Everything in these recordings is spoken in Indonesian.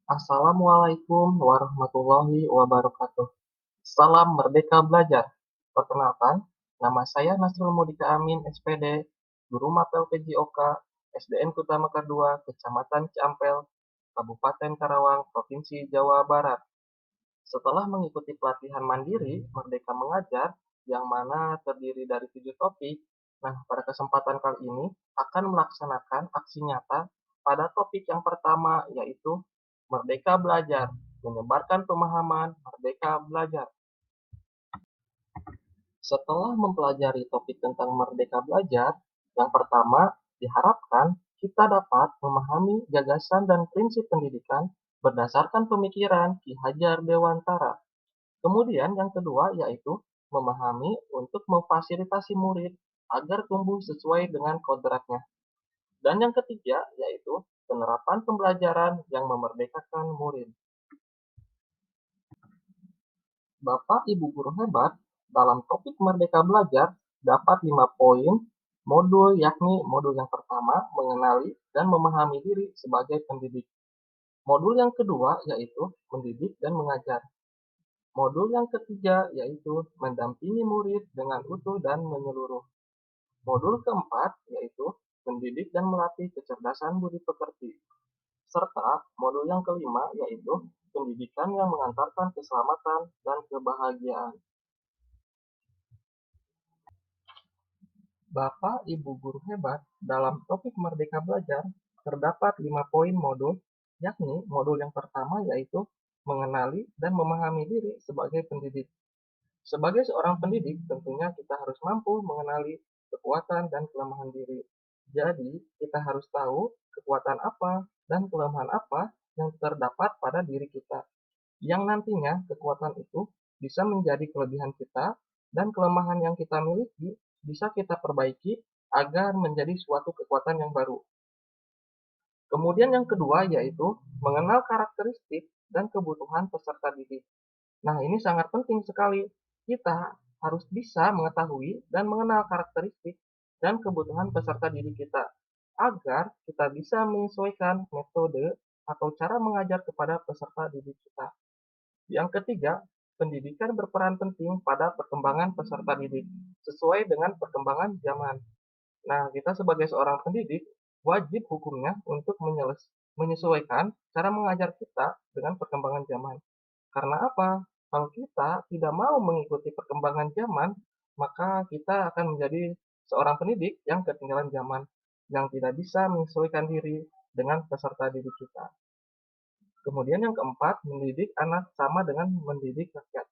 Assalamualaikum warahmatullahi wabarakatuh. Salam Merdeka Belajar. Perkenalkan, nama saya Nasrul Mudika Amin, SPD, Guru Mapel PJOK, SDN Kota Mekar II, Kecamatan Ciampel, Kabupaten Karawang, Provinsi Jawa Barat. Setelah mengikuti pelatihan mandiri Merdeka Mengajar, yang mana terdiri dari 7 topik, nah pada kesempatan kali ini akan melaksanakan aksi nyata pada topik yang pertama, yaitu Merdeka Belajar, menyebarkan pemahaman Merdeka Belajar. Setelah mempelajari topik tentang Merdeka Belajar, yang pertama diharapkan kita dapat memahami gagasan dan prinsip pendidikan berdasarkan pemikiran Ki Hajar Dewantara. Kemudian yang kedua yaitu memahami untuk memfasilitasi murid agar tumbuh sesuai dengan kodratnya. Dan yang ketiga yaitu penerapan pembelajaran yang memerdekakan murid. Bapak Ibu guru hebat, dalam topik Merdeka Belajar dapat 5 poin modul, yakni modul yang pertama mengenali dan memahami diri sebagai pendidik. Modul yang kedua yaitu mendidik dan mengajar. Modul yang ketiga yaitu mendampingi murid dengan utuh dan menyeluruh. Modul keempat yaitu mendidik dan melatih kecerdasan budi pekerti. Serta modul yang kelima yaitu pendidikan yang mengantarkan keselamatan dan kebahagiaan. Bapak Ibu guru hebat, dalam topik Merdeka Belajar terdapat 5 poin modul, yakni modul yang pertama yaitu mengenali dan memahami diri sebagai pendidik. Sebagai seorang pendidik, tentunya kita harus mampu mengenali kekuatan dan kelemahan diri. Jadi, kita harus tahu kekuatan apa dan kelemahan apa yang terdapat pada diri kita. Yang nantinya kekuatan itu bisa menjadi kelebihan kita dan kelemahan yang kita miliki bisa kita perbaiki agar menjadi suatu kekuatan yang baru. Kemudian yang kedua yaitu mengenal karakteristik dan kebutuhan peserta didik. Nah, ini sangat penting sekali. Kita harus bisa mengetahui dan mengenal karakteristik dan kebutuhan peserta didik kita agar kita bisa menyesuaikan metode atau cara mengajar kepada peserta didik kita. Yang ketiga, pendidikan berperan penting pada perkembangan peserta didik sesuai dengan perkembangan zaman. Nah, kita sebagai seorang pendidik wajib hukumnya untuk menyesuaikan cara mengajar kita dengan perkembangan zaman. Karena apa? Kalau kita tidak mau mengikuti perkembangan zaman, maka kita akan menjadi seorang pendidik yang ketinggalan zaman, yang tidak bisa menyesuaikan diri dengan peserta didik kita. Kemudian yang keempat, mendidik anak sama dengan mendidik rakyat.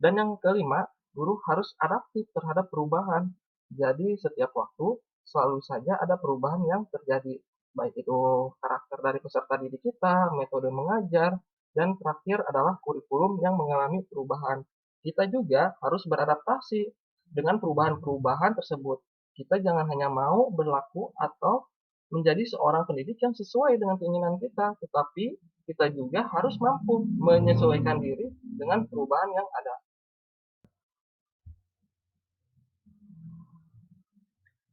Dan yang kelima, guru harus adaptif terhadap perubahan. Jadi setiap waktu selalu saja ada perubahan yang terjadi, baik itu karakter dari peserta didik kita, metode mengajar, dan terakhir adalah kurikulum yang mengalami perubahan. Kita juga harus beradaptasi dengan perubahan-perubahan tersebut. Kita jangan hanya mau berlaku atau menjadi seorang pendidik yang sesuai dengan keinginan kita, tetapi kita juga harus mampu menyesuaikan diri dengan perubahan yang ada.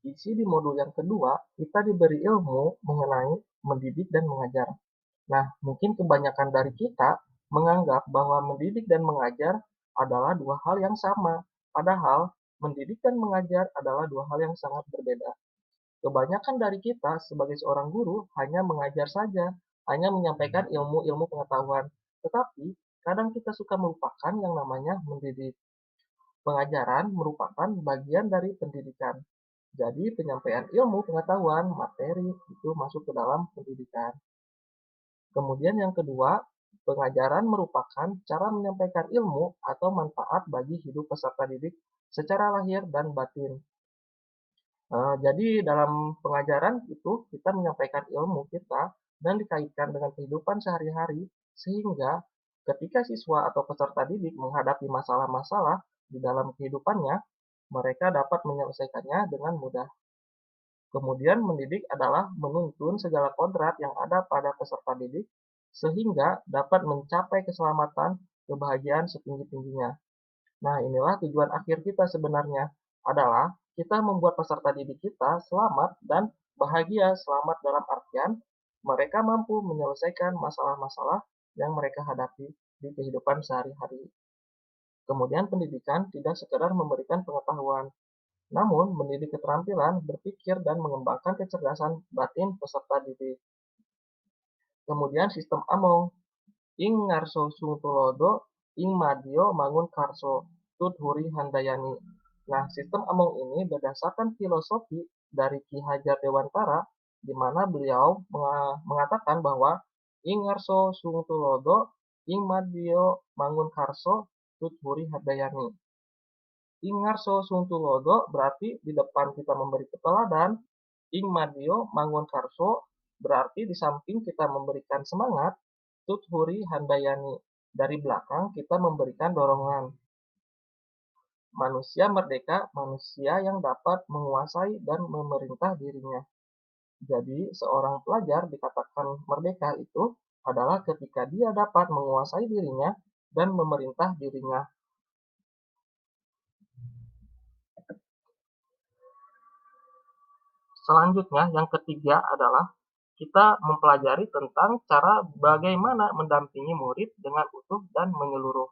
Isi di modul yang kedua, kita diberi ilmu mengenai mendidik dan mengajar. Nah, mungkin kebanyakan dari kita menganggap bahwa mendidik dan mengajar adalah dua hal yang sama, padahal mendidik dan mengajar adalah dua hal yang sangat berbeda. Kebanyakan dari kita sebagai seorang guru hanya mengajar saja, hanya menyampaikan ilmu-ilmu pengetahuan. Tetapi, kadang kita suka melupakan yang namanya mendidik. Pengajaran merupakan bagian dari pendidikan. Jadi, penyampaian ilmu pengetahuan, materi, itu masuk ke dalam pendidikan. Kemudian yang kedua, pengajaran merupakan cara menyampaikan ilmu atau manfaat bagi hidup peserta didik secara lahir dan batin. Jadi dalam pengajaran itu kita menyampaikan ilmu kita dan dikaitkan dengan kehidupan sehari-hari sehingga ketika siswa atau peserta didik menghadapi masalah-masalah di dalam kehidupannya, mereka dapat menyelesaikannya dengan mudah. Kemudian mendidik adalah menuntun segala kodrat yang ada pada peserta didik sehingga dapat mencapai keselamatan, kebahagiaan setinggi-tingginya. Nah, inilah tujuan akhir kita sebenarnya, adalah kita membuat peserta didik kita selamat dan bahagia. Selamat dalam artian mereka mampu menyelesaikan masalah-masalah yang mereka hadapi di kehidupan sehari-hari. Kemudian pendidikan tidak sekedar memberikan pengetahuan, namun mendidik keterampilan berpikir dan mengembangkan kecerdasan batin peserta didik. Kemudian sistem Among, ing ngarso sung tulodo, ing madio mangun karso, tut huri handayani. Nah, sistem Among ini berdasarkan filosofi dari Ki Hajar Dewantara, di mana beliau mengatakan bahwa ing ngarso sung tulodo, ing madio mangun karso, tut huri handayani. Ing ngarso sung tulodo berarti di depan kita memberi teladan, ing madio mangun karso berarti di samping kita memberikan semangat, tut huri handayani, dari belakang kita memberikan dorongan. Manusia merdeka, manusia yang dapat menguasai dan memerintah dirinya. Jadi, seorang pelajar dikatakan merdeka itu adalah ketika dia dapat menguasai dirinya dan memerintah dirinya. Selanjutnya, yang ketiga adalah kita mempelajari tentang cara bagaimana mendampingi murid dengan utuh dan menyeluruh.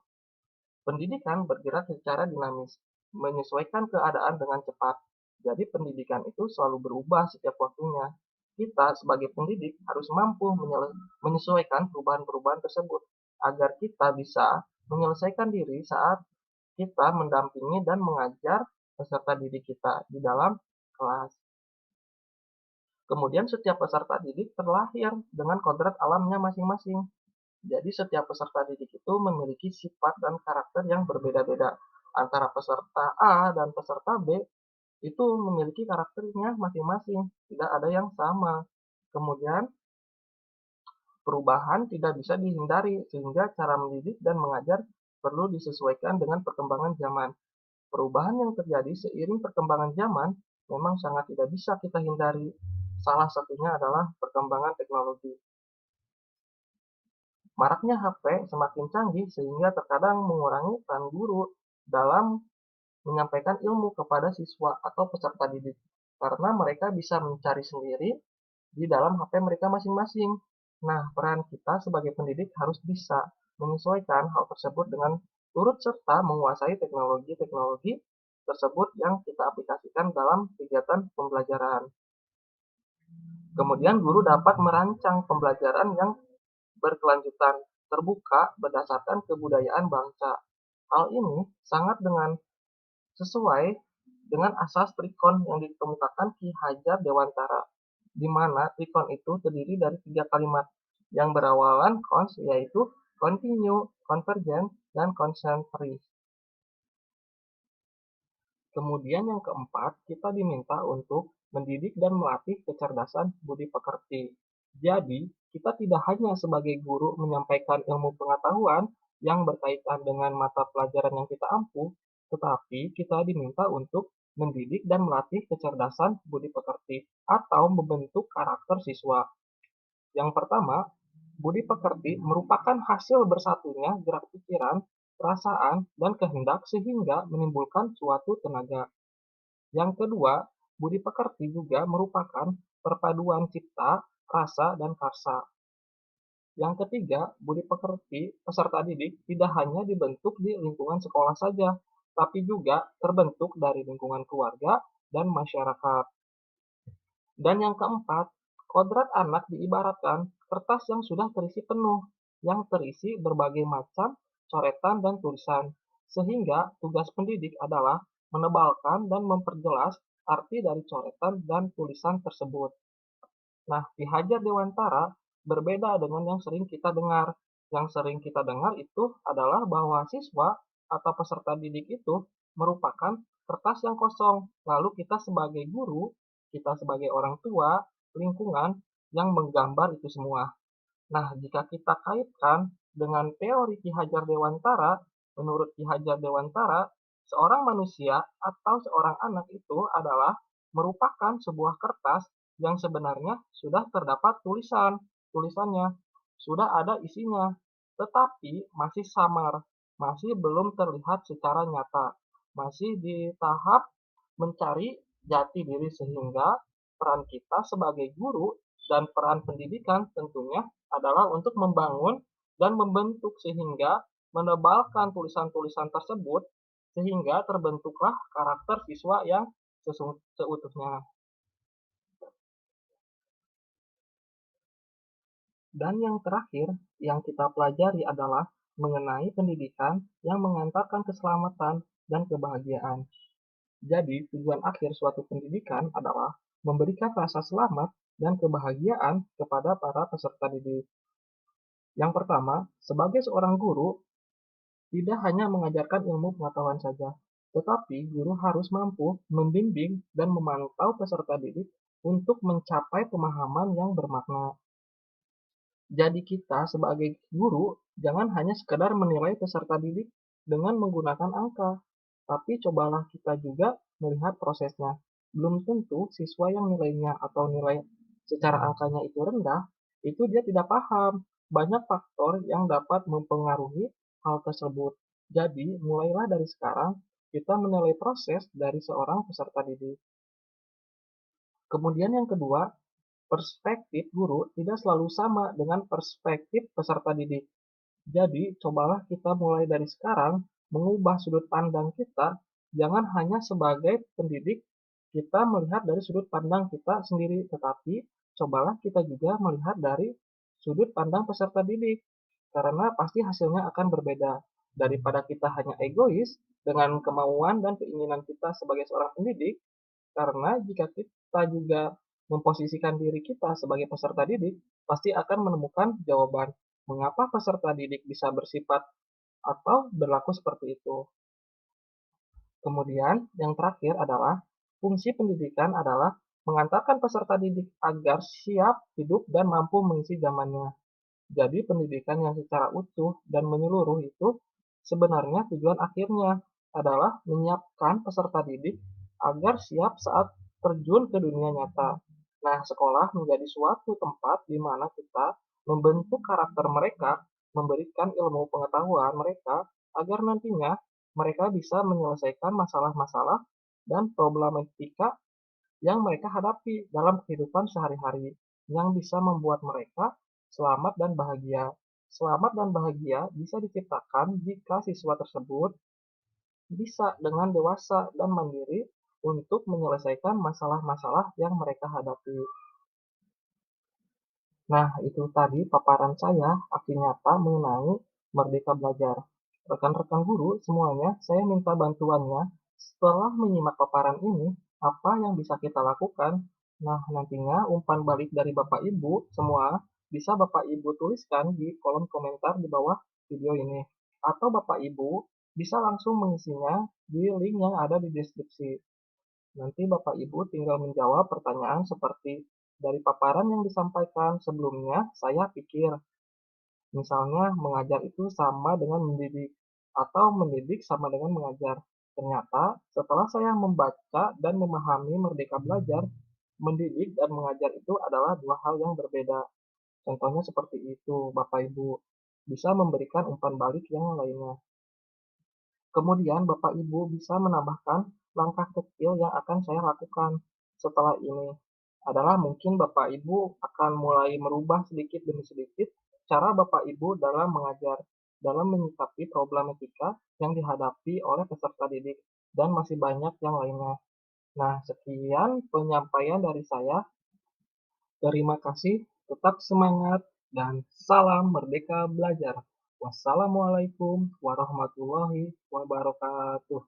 Pendidikan bergerak secara dinamis, menyesuaikan keadaan dengan cepat. Jadi pendidikan itu selalu berubah setiap waktunya. Kita sebagai pendidik harus mampu menyesuaikan perubahan-perubahan tersebut agar kita bisa menyelesaikan diri saat kita mendampingi dan mengajar peserta didik kita di dalam kelas. Kemudian setiap peserta didik terlahir dengan kodrat alamnya masing-masing. Jadi setiap peserta didik itu memiliki sifat dan karakter yang berbeda-beda. Antara peserta A dan peserta B itu memiliki karakternya masing-masing, tidak ada yang sama. Kemudian perubahan tidak bisa dihindari sehingga cara mendidik dan mengajar perlu disesuaikan dengan perkembangan zaman. Perubahan yang terjadi seiring perkembangan zaman memang sangat tidak bisa kita hindari. Salah satunya adalah perkembangan teknologi. Maraknya HP semakin canggih sehingga terkadang mengurangi peran guru dalam menyampaikan ilmu kepada siswa atau peserta didik, karena mereka bisa mencari sendiri di dalam HP mereka masing-masing. Nah, peran kita sebagai pendidik harus bisa menyesuaikan hal tersebut dengan turut serta menguasai teknologi-teknologi tersebut yang kita aplikasikan dalam kegiatan pembelajaran. Kemudian guru dapat merancang pembelajaran yang berkelanjutan, terbuka berdasarkan kebudayaan bangsa. Hal ini sangat sesuai dengan asas trikon yang dikemukakan Ki Hajar Dewantara, di mana trikon itu terdiri dari 3 kalimat yang berawalan cons, yaitu continue, convergent, dan concentric. Kemudian yang keempat, kita diminta untuk mendidik dan melatih kecerdasan budi pekerti. Jadi, kita tidak hanya sebagai guru menyampaikan ilmu pengetahuan yang berkaitan dengan mata pelajaran yang kita ampuh, tetapi kita diminta untuk mendidik dan melatih kecerdasan budi pekerti atau membentuk karakter siswa. Yang pertama, budi pekerti merupakan hasil bersatunya gerak pikiran, perasaan, dan kehendak sehingga menimbulkan suatu tenaga. Yang kedua, budi pekerti juga merupakan perpaduan cipta, rasa, dan karsa. Yang ketiga, budi pekerti peserta didik tidak hanya dibentuk di lingkungan sekolah saja, tapi juga terbentuk dari lingkungan keluarga dan masyarakat. Dan yang keempat, kodrat anak diibaratkan kertas yang sudah terisi penuh, yang terisi berbagai macam coretan dan tulisan, sehingga tugas pendidik adalah menebalkan dan memperjelas arti dari coretan dan tulisan tersebut. Nah, Ki Hajar Dewantara berbeda dengan yang sering kita dengar. Yang sering kita dengar itu adalah bahwa siswa atau peserta didik itu merupakan kertas yang kosong. Lalu kita sebagai guru, kita sebagai orang tua, lingkungan yang menggambar itu semua. Nah, jika kita kaitkan dengan teori Ki Hajar Dewantara, menurut Ki Hajar Dewantara, seorang manusia atau seorang anak itu adalah merupakan sebuah kertas yang sebenarnya sudah terdapat tulisannya, sudah ada isinya, tetapi masih samar, masih belum terlihat secara nyata, masih di tahap mencari jati diri sehingga peran kita sebagai guru Dan peran pendidikan tentunya adalah untuk membangun dan membentuk sehingga menebalkan tulisan-tulisan tersebut sehingga terbentuklah karakter siswa yang seutuhnya. Dan yang terakhir yang kita pelajari adalah mengenai pendidikan yang mengantarkan keselamatan dan kebahagiaan. Jadi, tujuan akhir suatu pendidikan adalah memberikan rasa selamat dan kebahagiaan kepada para peserta didik. Yang pertama, sebagai seorang guru, tidak hanya mengajarkan ilmu pengetahuan saja, tetapi guru harus mampu membimbing dan memantau peserta didik untuk mencapai pemahaman yang bermakna. Jadi kita sebagai guru jangan hanya sekedar menilai peserta didik dengan menggunakan angka, tapi cobalah kita juga melihat prosesnya. Belum tentu siswa yang nilainya atau nilai secara angkanya itu rendah, itu dia tidak paham. Banyak faktor yang dapat mempengaruhi hal tersebut. Jadi, mulailah dari sekarang kita menilai proses dari seorang peserta didik. Kemudian yang kedua, perspektif guru tidak selalu sama dengan perspektif peserta didik. Jadi, cobalah kita mulai dari sekarang mengubah sudut pandang kita, jangan hanya sebagai pendidik kita melihat dari sudut pandang kita sendiri, tetapi cobalah kita juga melihat dari sudut pandang peserta didik, karena pasti hasilnya akan berbeda. Daripada kita hanya egois dengan kemauan dan keinginan kita sebagai seorang pendidik, karena jika kita juga memposisikan diri kita sebagai peserta didik, pasti akan menemukan jawaban mengapa peserta didik bisa bersifat atau berlaku seperti itu. Kemudian, yang terakhir adalah fungsi pendidikan adalah mengantarkan peserta didik agar siap hidup dan mampu mengisi zamannya. Jadi, pendidikan yang secara utuh dan menyeluruh itu sebenarnya tujuan akhirnya adalah menyiapkan peserta didik agar siap saat terjun ke dunia nyata. Nah, sekolah menjadi suatu tempat di mana kita membentuk karakter mereka, memberikan ilmu pengetahuan mereka agar nantinya mereka bisa menyelesaikan masalah-masalah dan problematika yang mereka hadapi dalam kehidupan sehari-hari, yang bisa membuat mereka selamat dan bahagia. Selamat dan bahagia bisa diciptakan jika siswa tersebut bisa dengan dewasa dan mandiri untuk menyelesaikan masalah-masalah yang mereka hadapi. Nah, itu tadi paparan saya aksi nyata mengenai Merdeka Belajar. Rekan-rekan guru semuanya, saya minta bantuannya setelah menyimak paparan ini, apa yang bisa kita lakukan. Nah, nantinya umpan balik dari Bapak Ibu semua bisa Bapak Ibu tuliskan di kolom komentar di bawah video ini. Atau Bapak Ibu bisa langsung mengisinya di link yang ada di deskripsi. Nanti Bapak Ibu tinggal menjawab pertanyaan seperti dari paparan yang disampaikan sebelumnya, saya pikir, misalnya mengajar itu sama dengan mendidik, atau mendidik sama dengan mengajar. Ternyata setelah saya membaca dan memahami Merdeka Belajar, mendidik dan mengajar itu adalah dua hal yang berbeda. Contohnya seperti itu, Bapak Ibu. Bisa memberikan umpan balik yang lainnya. Kemudian Bapak Ibu bisa menambahkan langkah kecil yang akan saya lakukan setelah ini. Adalah mungkin Bapak Ibu akan mulai merubah sedikit demi sedikit cara Bapak Ibu dalam mengajar, dalam menyikapi problematika yang dihadapi oleh peserta didik, dan masih banyak yang lainnya. Nah, sekian penyampaian dari saya. Terima kasih, tetap semangat, dan salam Merdeka Belajar. Wassalamualaikum warahmatullahi wabarakatuh.